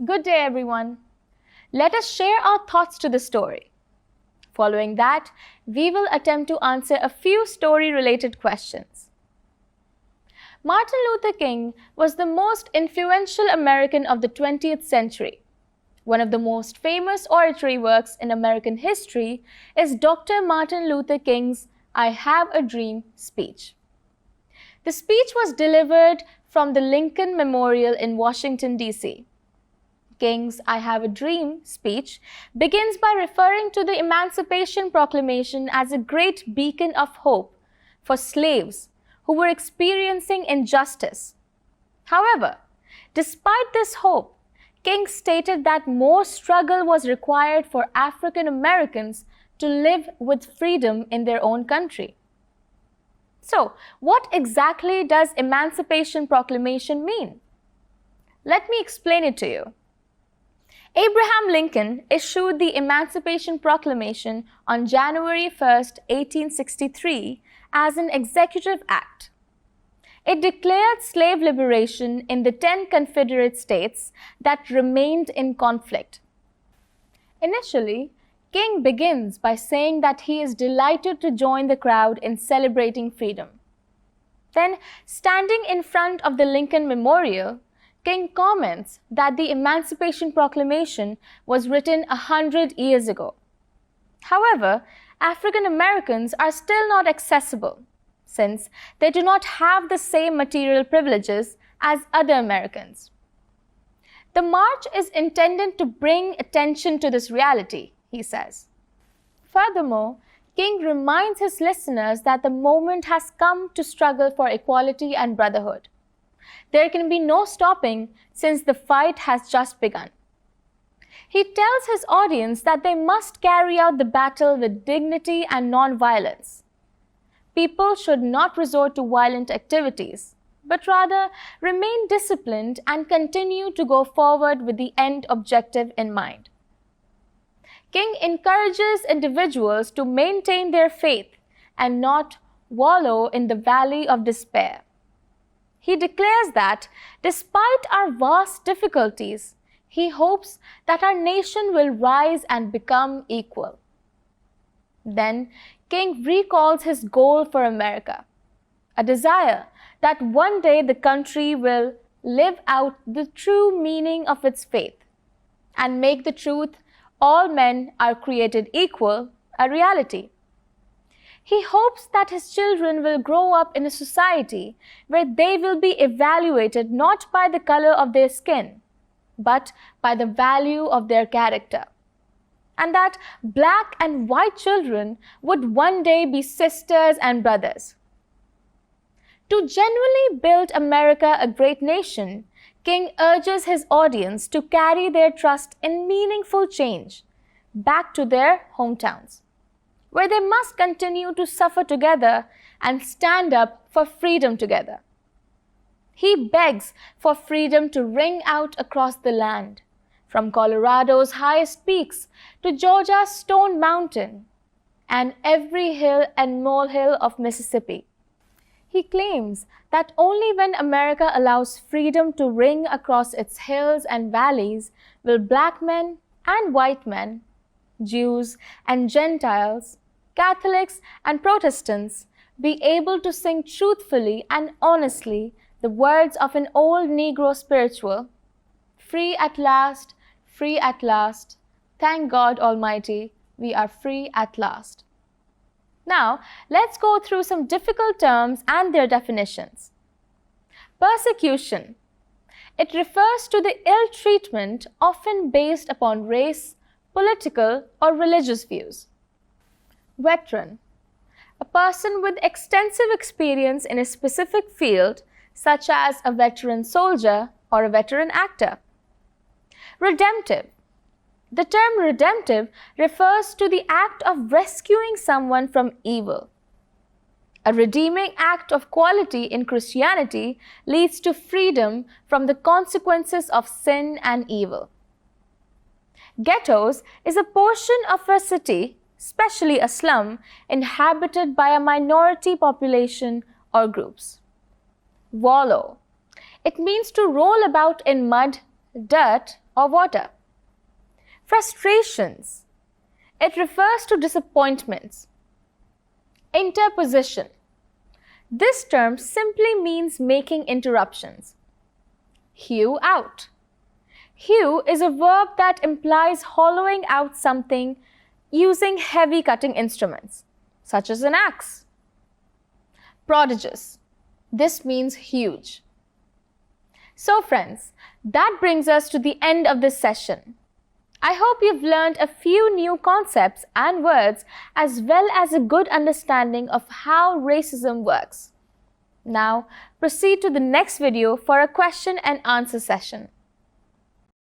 Good day, everyone. Let us share our thoughts to the story. Following that, we will attempt to answer a few story-related questions. Martin Luther King was the most influential American of the 20th century. One of the most famous oratory works in American history is Dr. Martin Luther King's "I Have a Dream" speech. The speech was delivered from the Lincoln Memorial in Washington, D.C. King's "I Have a Dream" speech begins by referring to the Emancipation Proclamation as a great beacon of hope for slaves who were experiencing injustice. However, despite this hope, King stated that more struggle was required for African Americans to live with freedom in their own country. So, what exactly does Emancipation Proclamation mean? Let me explain it to you. Abraham Lincoln issued the Emancipation Proclamation on January 1, 1863, as an executive act. It declared slave liberation in the 10 Confederate states that remained in conflict. Initially, King begins by saying that he is delighted to join the crowd in celebrating freedom. Then, standing in front of the Lincoln Memorial, King comments that the Emancipation Proclamation was written 100 years ago. However, African Americans are still not accessible, since they do not have the same material privileges as other Americans. The march is intended to bring attention to this reality, he says. Furthermore, King reminds his listeners that the moment has come to struggle for equality and brotherhood. There can be no stopping since the fight has just begun. He tells his audience that they must carry out the battle with dignity and non-violence. People should not resort to violent activities, but rather remain disciplined and continue to go forward with the end objective in mind. King encourages individuals to maintain their faith and not wallow in the valley of despair. He declares that, despite our vast difficulties, he hopes that our nation will rise and become equal. Then, King recalls his goal for America, a desire that one day the country will live out the true meaning of its faith and make the truth all men are created equal a reality. He hopes that his children will grow up in a society where they will be evaluated not by the color of their skin, but by the value of their character, and that black and white children would one day be sisters and brothers. To genuinely build America a great nation, King urges his audience to carry their trust in meaningful change back to their hometowns, where they must continue to suffer together and stand up for freedom together. He begs for freedom to ring out across the land, from Colorado's highest peaks to Georgia's Stone Mountain and every hill and molehill of Mississippi. He claims that only when America allows freedom to ring across its hills and valleys will black men and white men, Jews and Gentiles, Catholics and Protestants be able to sing truthfully and honestly the words of an old Negro spiritual, "Free at last, thank God Almighty, we are free at last." Now, let's go through some difficult terms and their definitions. Persecution. It refers to the ill treatment often based upon race, political, or religious views. Veteran. A person with extensive experience in a specific field, such as a veteran soldier or a veteran actor. Redemptive. The term redemptive refers to the act of rescuing someone from evil. A redeeming act of quality in Christianity leads to freedom from the consequences of sin and evil. Ghettos is a portion of a city, especially a slum, inhabited by a minority population or groups. Wallow. It means to roll about in mud, dirt, or water. Frustrations. It refers to disappointments. Interposition. This term simply means making interruptions. Hew out. Hew is a verb that implies hollowing out something using heavy cutting instruments, such as an axe. Prodigious. This means huge. So friends, that brings us to the end of this session. I hope you've learned a few new concepts and words as well as a good understanding of how racism works. Now, proceed to the next video for a question and answer session.